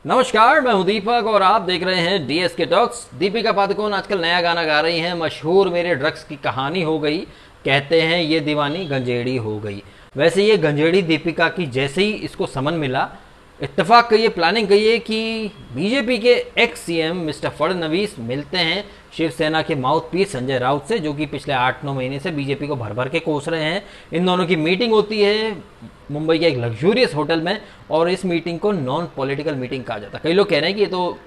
नमस्कार, मैं हूं दीपक और आप देख रहे हैं डीएसके टॉक्स। दीपिका पादुकोण आजकल नया गाना गा रही हैं, मशहूर मेरे ड्रग्स की कहानी हो गई, कहते हैं ये दीवानी गंजेड़ी हो गई। वैसे ये गंजेड़ी दीपिका की जैसे ही इसको समन मिला, इत्तेफाक कहिए, प्लानिंग कहिए कि बीजेपी के एक्स सीएम मिस्टर फडणवीस मिलते हैं शिवसेना के माउथ पीस संजय राउत से, जो कि पिछले 8-9 महीने से बीजेपी को भर भर के कोस रहे हैं। इन दोनों की मीटिंग होती है मुंबई के एक लग्जूरियस होटल में, और इस मीटिंग को नॉन पॉलिटिकल मीटिंग कहा जाता है। कई लोग कह रहे हैं कि ये तो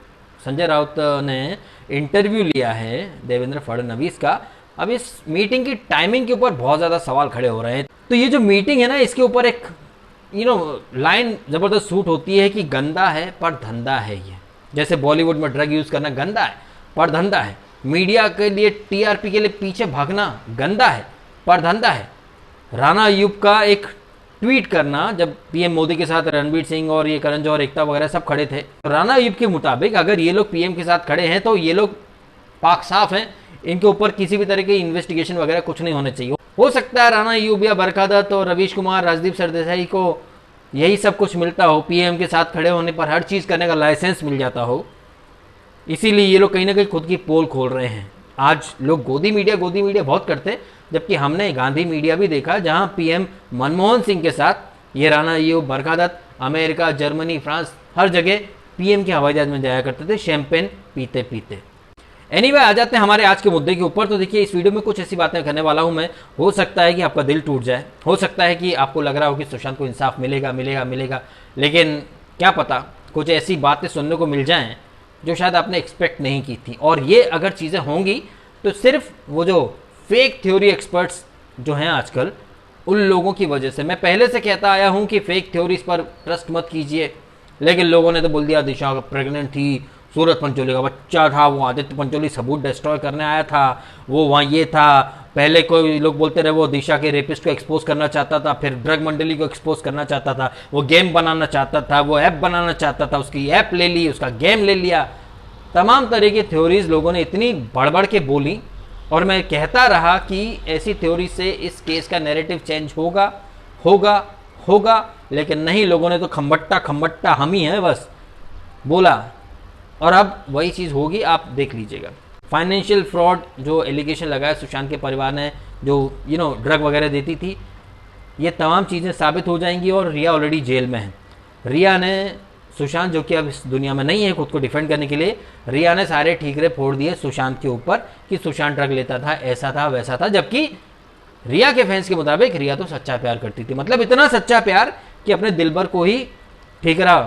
संजय राउत ने इंटरव्यू लिया है देवेंद्र फडणवीस का। अब इस मीटिंग की टाइमिंग के ऊपर बहुत ज़्यादा सवाल खड़े हो रहे हैं। तो ये जो मीटिंग है ना, इसके ऊपर एक लाइन ज़बरदस्त सूट होती है कि गंदा है पर धंधा है ये। जैसे बॉलीवुड में ड्रग यूज़ करना गंदा है पर धंधा है, मीडिया के लिए टीआरपी के लिए पीछे भागना गंदा है पर धंधा है। राणा अय्यूब का एक ट्वीट करना, जब पीएम मोदी के साथ रणवीर सिंह और ये करण जौहर, एकता वगैरह सब खड़े थे, तो राणा अय्यूब के मुताबिक अगर ये लोग पीएम के साथ खड़े हैं तो ये लोग पाक साफ हैं, इनके ऊपर किसी भी तरह की इन्वेस्टिगेशन वगैरह कुछ नहीं होने चाहिए। हो सकता है राणा अय्यूब या बरखा दत्त और रवीश कुमार, राजदीप सरदेसाई को यही सब कुछ मिलता हो, पीएम के साथ खड़े होने पर हर चीज़ करने का लाइसेंस मिल जाता हो, इसीलिए ये लोग कहीं ना कहीं खुद की पोल खोल रहे हैं। आज लोग गोदी मीडिया बहुत करते हैं, जबकि हमने गांधी मीडिया भी देखा जहां पीएम मनमोहन सिंह के साथ ये राणा अय्यूब, बरखा दत्त अमेरिका, जर्मनी, फ्रांस, हर जगह पीएम के हवाई जहाज में जाया करते थे शैंपेन पीते पीते। एनीवे, आ जाते हैं हमारे आज के मुद्दे के ऊपर। तो देखिए, इस वीडियो में कुछ ऐसी बातें करने वाला हूं मैं, हो सकता है कि आपका दिल टूट जाए, हो सकता है कि आपको लग रहा हो कि सुशांत को इंसाफ मिलेगा मिलेगा मिलेगा, लेकिन क्या पता कुछ ऐसी बातें सुनने को मिल जाएं जो शायद आपने एक्सपेक्ट नहीं की थी। और ये अगर चीज़ें होंगी तो सिर्फ वो जो फेक थ्योरी एक्सपर्ट्स जो हैं आजकल, उन लोगों की वजह से। मैं पहले से कहता आया हूं कि फेक थ्योरीज पर ट्रस्ट मत कीजिए, लेकिन लोगों ने तो बोल दिया दिशा प्रेग्नेंट थी, सूरज पंचोली का बच्चा था, वो आदित्य पंचोली सबूत डिस्ट्रॉय करने आया था, वो वहाँ ये था। पहले कोई लोग बोलते रहे वो दिशा के रेपिस्ट को एक्सपोज करना चाहता था, फिर ड्रग मंडली को एक्सपोज करना चाहता था, वो गेम बनाना चाहता था, वो ऐप बनाना चाहता था, उसकी ऐप ले ली, उसका गेम ले लिया। तमाम तरह की थ्योरीज लोगों ने इतनी बढ़ के बोली, और मैं कहता रहा कि ऐसी थ्योरी से इस केस का नैरेटिव चेंज होगा होगा होगा, लेकिन नहीं, लोगों ने तो खम्बट्टा हम ही हैं बस बोला, और अब वही चीज़ होगी, आप देख लीजिएगा। फाइनेंशियल फ्रॉड जो एलिगेशन लगाया सुशांत के परिवार ने, जो ड्रग वगैरह देती थी, ये तमाम चीज़ें साबित हो जाएंगी। और रिया ऑलरेडी जेल में है। रिया ने सुशांत, जो कि अब इस दुनिया में नहीं है खुद को डिफेंड करने के लिए, रिया ने सारे ठीकरे फोड़ दिए सुशांत के ऊपर कि सुशांत ड्रग लेता था, ऐसा था वैसा था। जबकि रिया के फैंस के मुताबिक रिया तो सच्चा प्यार करती थी, मतलब इतना सच्चा प्यार कि अपने दिलबर को ही ठीकरा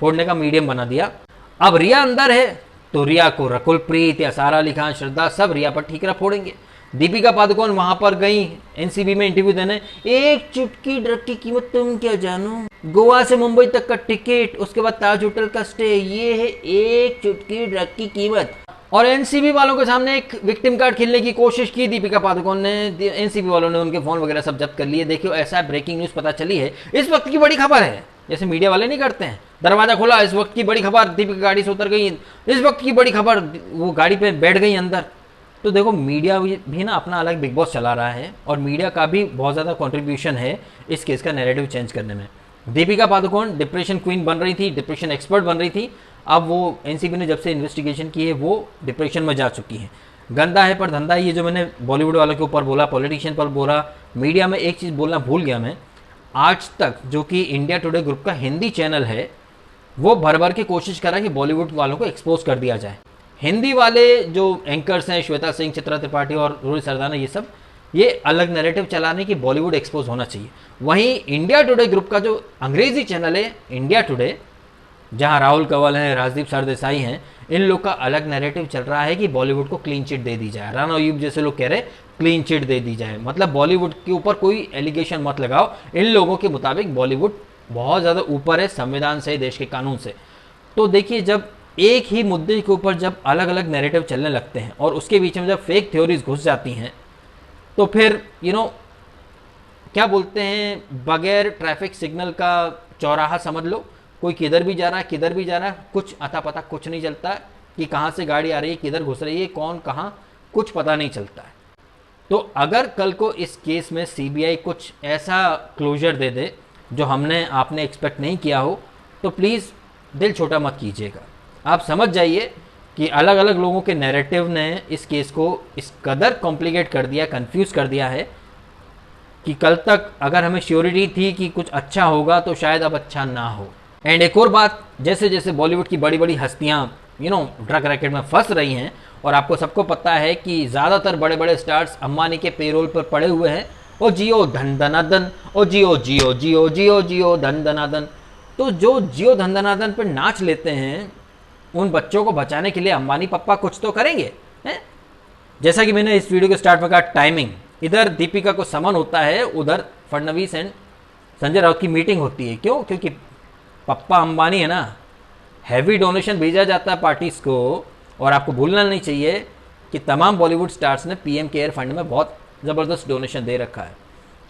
फोड़ने का मीडियम बना दिया। अब रिया अंदर है तो रिया को रकुल प्रीत या सारा अली खान, श्रद्धा, सब रिया पर ठीकरा फोड़ेंगे। दीपिका पादुकोण वहां पर गई एनसीबी में इंटरव्यू देने, एक चुटकी ड्रग की कीमत तुम क्या जानो, गोवा से मुंबई तक का टिकट, उसके बाद ताज होटल का स्टे, ये है एक चुटकी ड्रग की कीमत। और एनसीबी वालों के सामने एक विक्टिम कार्ड खेलने की कोशिश की दीपिका पादुकोण ने। एनसीबी वालों ने उनके फोन वगैरह सब जब्त कर लिए। देखियो, ऐसा ब्रेकिंग न्यूज पता चली है, इस वक्त की बड़ी खबर है, जैसे मीडिया वाले नहीं करते हैं, दरवाजा खोला, इस वक्त की बड़ी खबर, दीपिका गाड़ी से उतर गई, इस वक्त की बड़ी खबर, वो गाड़ी पे बैठ गई अंदर। तो देखो, मीडिया भी ना अपना अलग बिग बॉस चला रहा है, और मीडिया का भी बहुत ज़्यादा कंट्रीब्यूशन है इस केस का नैरेटिव चेंज करने में। दीपिका पादुकोण डिप्रेशन क्वीन बन रही थी, डिप्रेशन एक्सपर्ट बन रही थी। अब वो एनसीबी ने जब से इन्वेस्टिगेशन की है, वो डिप्रेशन में जा चुकी है। गंदा है पर धंधा, ये जो मैंने बॉलीवुड वालों के ऊपर बोला, पॉलिटिशियन पर बोला, मीडिया में एक चीज़ बोलना भूल गया मैं। आज तक जो कि इंडिया टुडे ग्रुप का हिंदी चैनल है, वो भर भर के कोशिश करा कि बॉलीवुड वालों को एक्सपोज कर दिया जाए। हिंदी वाले जो एंकर्स हैं, श्वेता सिंह, चित्रा त्रिपाठी और रोहित सरदाना, ये अलग नैरेटिव चलाने की बॉलीवुड एक्सपोज होना चाहिए। वहीं इंडिया टुडे ग्रुप का जो अंग्रेजी चैनल है इंडिया टुडे, जहां राहुल कंवल हैं, राजदीप सरदेसाई हैं, इन लोग का अलग नैरेटिव चल रहा है कि बॉलीवुड को क्लीन चिट दे दी जाए। राणा अय्यूब जैसे लोग कह रहे हैं क्लीन चिट दे दी जाए, मतलब बॉलीवुड के ऊपर कोई एलिगेशन मत लगाओ। इन लोगों के मुताबिक बॉलीवुड बहुत ज़्यादा ऊपर है संविधान से, देश के कानून से। तो देखिए, जब एक ही मुद्दे के ऊपर जब अलग अलग नैरेटिव चलने लगते हैं और उसके बीच में जब फेक थ्योरीज घुस जाती हैं, तो फिर क्या बोलते हैं, बगैर ट्रैफिक सिग्नल का चौराहा समझ लो, कोई किधर भी जा रहा है, किधर भी जा रहा है, कुछ अता पता कुछ नहीं चलता है कि कहाँ से गाड़ी आ रही है, किधर घुस रही है, कौन कहाँ, कुछ पता नहीं चलता है। तो अगर कल को इस केस में सीबीआई कुछ ऐसा क्लोजर दे दे जो आपने एक्सपेक्ट नहीं किया हो, तो प्लीज़ दिल छोटा मत कीजिएगा। आप समझ जाइए कि अलग अलग लोगों के नैरेटिव ने इस केस को इस कदर कॉम्प्लिकेट कर दिया, कंफ्यूज कर दिया है कि कल तक अगर हमें श्योरिटी थी कि कुछ अच्छा होगा तो शायद अब अच्छा ना हो। एंड एक और बात, जैसे जैसे बॉलीवुड की बड़ी बड़ी हस्तियां ड्रग रैकेट में फंस रही हैं, और आपको सबको पता है कि ज़्यादातर बड़े बड़े स्टार्स अंबानी के पेरोल पर पड़े हुए हैं, ओ जियो धन धनादन, ओ जियो जियो जियो जियो जियो धन धनादन। तो जो जियो धन धनादन पर नाच लेते हैं, उन बच्चों को बचाने के लिए अंबानी पापा कुछ तो करेंगे हैं? जैसा कि मैंने इस वीडियो के स्टार्ट में कहा, टाइमिंग, इधर दीपिका को समन होता है, उधर फडणवीस एंड संजय राउत की मीटिंग होती है। क्यों? क्योंकि पप्पा अंबानी है ना, हैवी डोनेशन भेजा जाता है पार्टीज को। और आपको भूलना नहीं चाहिए कि तमाम बॉलीवुड स्टार्स ने पीएम केयर फंड में बहुत ज़बरदस्त डोनेशन दे रखा है।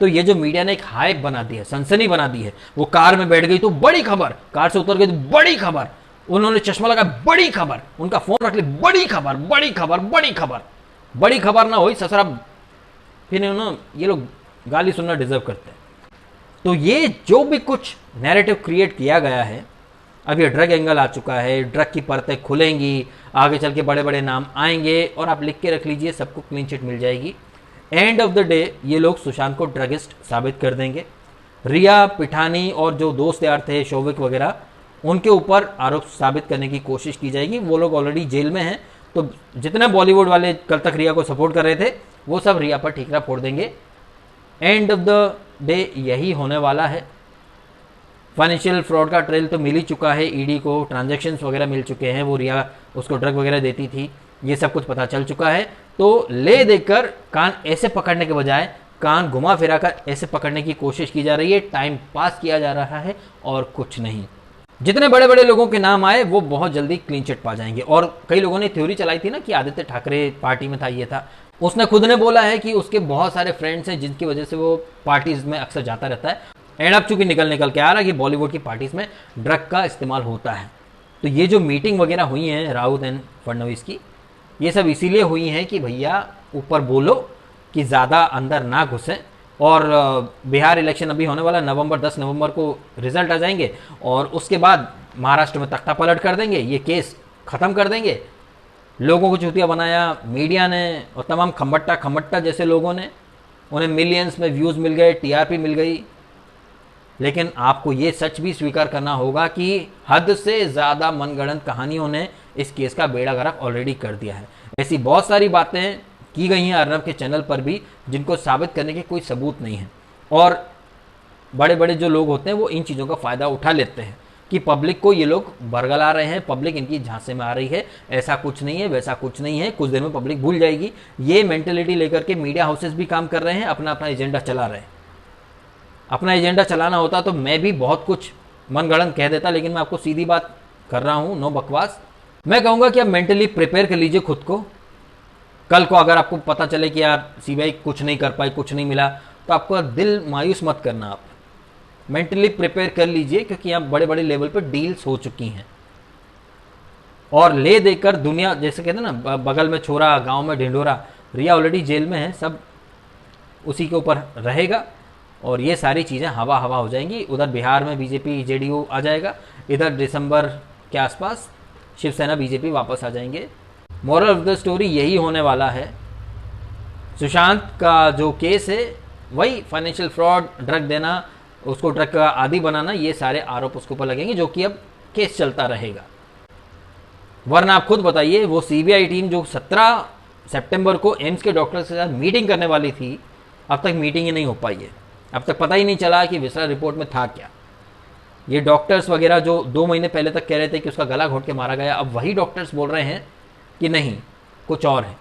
तो ये जो मीडिया ने एक हाइप बना दी है, सनसनी बना दी है, वो कार में बैठ गई तो बड़ी खबर, कार से उतर गई तो बड़ी खबर, उन्होंने चश्मा लगा बड़ी खबर, उनका फोन रख लिया बड़ी खबर, बड़ी खबर, बड़ी खबर। बड़ी खबर ना हुई ससुरा, फिर ये लोग गाली सुनना डिजर्व करते हैं। तो ये जो भी कुछ नैरेटिव क्रिएट किया गया है, अब ये ड्रग एंगल आ चुका है, ड्रग की परतें खुलेंगी, आगे चल के बड़े बड़े नाम आएंगे, और आप लिख के रख लीजिए सबको क्लीन चिट मिल जाएगी। एंड ऑफ द डे ये लोग सुशांत को ड्रगिस्ट साबित कर देंगे। रिया, पिठानी और जो दोस्त यार थे शौविक वगैरह, उनके ऊपर आरोप साबित करने की कोशिश की जाएगी। वो लोग ऑलरेडी जेल में हैं, तो जितने बॉलीवुड वाले कल तक रिया को सपोर्ट कर रहे थे वो सब रिया पर ठीकरा फोड़ देंगे। एंड ऑफ द डे यही होने वाला है। फाइनेंशियल फ्रॉड का ट्रेल तो मिल ही चुका है, ईडी को ट्रांजैक्शंस वगैरह मिल चुके हैं, वो रिया उसको ड्रग वगैरह देती थी, ये सब कुछ पता चल चुका है। तो ले देकर कान ऐसे पकड़ने के बजाय कान घुमा फिरा कर ऐसे पकड़ने की कोशिश की जा रही है, टाइम पास किया जा रहा है और कुछ नहीं। जितने बड़े बड़े लोगों के नाम आए वो बहुत जल्दी क्लीन चिट पा जाएंगे। और कई लोगों ने थ्योरी चलाई थी ना कि आदित्य ठाकरे पार्टी में था, ये था, उसने खुद ने बोला है कि उसके बहुत सारे फ्रेंड्स हैं जिनकी वजह से वो पार्टीज में अक्सर जाता रहता है। एंड अब चूंकि निकल के आ रहा है कि बॉलीवुड की पार्टीज में ड्रग का इस्तेमाल होता है। तो ये जो मीटिंग वगैरह हुई है राउत एंड फडणवीस की, ये सब इसीलिए हुई हैं कि भैया ऊपर बोलो कि ज़्यादा अंदर ना घुसें। और बिहार इलेक्शन अभी होने वाला, नवंबर 10 नवंबर को रिजल्ट आ जाएंगे, और उसके बाद महाराष्ट्र में तख्ता पलट कर देंगे, ये केस ख़त्म कर देंगे। लोगों को चूतिया बनाया मीडिया ने, और तमाम खम्बट्टा जैसे लोगों ने, उन्हें मिलियंस में व्यूज़ मिल गए, टीआरपी मिल गई। लेकिन आपको ये सच भी स्वीकार करना होगा कि हद से ज़्यादा मनगढ़ंत कहानियों ने इस केस का बेड़ा गर्क ऑलरेडी कर दिया है। ऐसी बहुत सारी बातें की गई हैं अर्नब के चैनल पर भी जिनको साबित करने के कोई सबूत नहीं है। और बड़े बड़े जो लोग होते हैं वो इन चीज़ों का फ़ायदा उठा लेते हैं कि पब्लिक को ये लोग बरगला रहे हैं, पब्लिक इनकी झांसे में आ रही है, ऐसा कुछ नहीं है, वैसा कुछ नहीं है, कुछ देर में पब्लिक भूल जाएगी। ये मेंटेलिटी लेकर के मीडिया हाउसेस भी काम कर रहे हैं, अपना अपना एजेंडा चला रहे हैं। अपना एजेंडा चलाना होता तो मैं भी बहुत कुछ मनगढ़ंत कह देता, लेकिन मैं आपको सीधी बात कर रहा हूँ, नो बकवास। मैं कहूँगा कि आप मेंटली प्रिपेयर कर लीजिए खुद को। कल को अगर आपको पता चले कि यार सीबीआई कुछ नहीं कर पाई, कुछ नहीं मिला, तो आपको दिल मायूस मत करना, आप मेंटली प्रिपेयर कर लीजिए, क्योंकि यहाँ बड़े बड़े लेवल पर डील्स हो चुकी हैं। और ले देकर दुनिया, जैसे कहते हैं ना, बगल में छोरा गांव में ढिंढोरा, रिया ऑलरेडी जेल में है, सब उसी के ऊपर रहेगा और ये सारी चीज़ें हवा हवा हो जाएंगी। उधर बिहार में बीजेपी जेडीयू आ जाएगा, इधर दिसंबर के आसपास शिवसेना बीजेपी वापस आ जाएंगे। मोरल ऑफ द स्टोरी यही होने वाला है। सुशांत का जो केस है वही फाइनेंशियल फ्रॉड, ड्रग देना, उसको ड्रग का आदी बनाना, ये सारे आरोप उसके ऊपर लगेंगे, जो कि अब केस चलता रहेगा। वरना आप खुद बताइए, वो सीबीआई टीम जो 17 सितंबर को एम्स के डॉक्टर के साथ मीटिंग करने वाली थी, अब तक मीटिंग ही नहीं हो पाई है। अब तक पता ही नहीं चला कि विसरा रिपोर्ट में था क्या। ये डॉक्टर्स वगैरह जो 2 महीने पहले तक कह रहे थे कि उसका गला घोंट के मारा गया, अब वही डॉक्टर्स बोल रहे हैं कि नहीं, कुछ और है।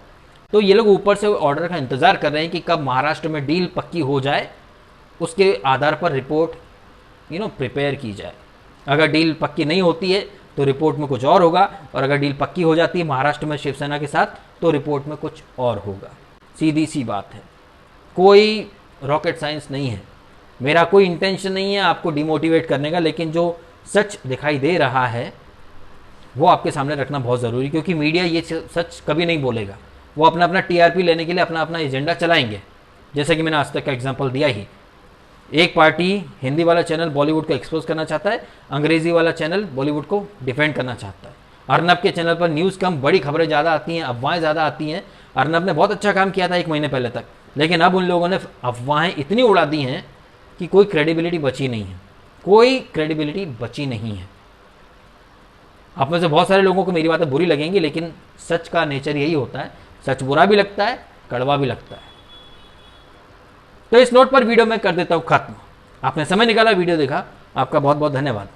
तो ये लोग ऊपर से ऑर्डर का इंतज़ार कर रहे हैं कि कब महाराष्ट्र में डील पक्की हो जाए, उसके आधार पर रिपोर्ट प्रिपेयर की जाए। अगर डील पक्की नहीं होती है तो रिपोर्ट में कुछ और होगा, और अगर डील पक्की हो जाती है महाराष्ट्र में शिवसेना के साथ तो रिपोर्ट में कुछ और होगा। सीधी सी बात है, कोई रॉकेट साइंस नहीं है। मेरा कोई इंटेंशन नहीं है आपको डिमोटिवेट करने का, लेकिन जो सच दिखाई दे रहा है वो आपके सामने रखना बहुत ज़रूरी, क्योंकि मीडिया ये सच कभी नहीं बोलेगा। वो अपना अपना टीआरपी लेने के लिए अपना अपना एजेंडा चलाएंगे, जैसे कि मैंने आज तक का एग्जांपल दिया ही। एक पार्टी हिंदी वाला चैनल बॉलीवुड को एक्सपोज करना चाहता है, अंग्रेजी वाला चैनल बॉलीवुड को डिफेंड करना चाहता है। अर्नब के चैनल पर न्यूज़ कम, बड़ी खबरें ज़्यादा आती हैं, अफवाहें ज़्यादा आती हैं। अर्नब ने बहुत अच्छा काम किया था 1 महीने पहले तक, लेकिन अब उन लोगों ने अफवाहें इतनी उड़ा दी हैं कि कोई क्रेडिबिलिटी बची नहीं है, कोई क्रेडिबिलिटी बची नहीं है। आप में से बहुत सारे लोगों को मेरी बातें बुरी लगेंगी, लेकिन सच का नेचर यही होता है, सच बुरा भी लगता है, कड़वा भी लगता है। तो इस नोट पर वीडियो मैं कर देता हूं खत्म। आपने समय निकाला, वीडियो देखा, आपका बहुत बहुत धन्यवाद।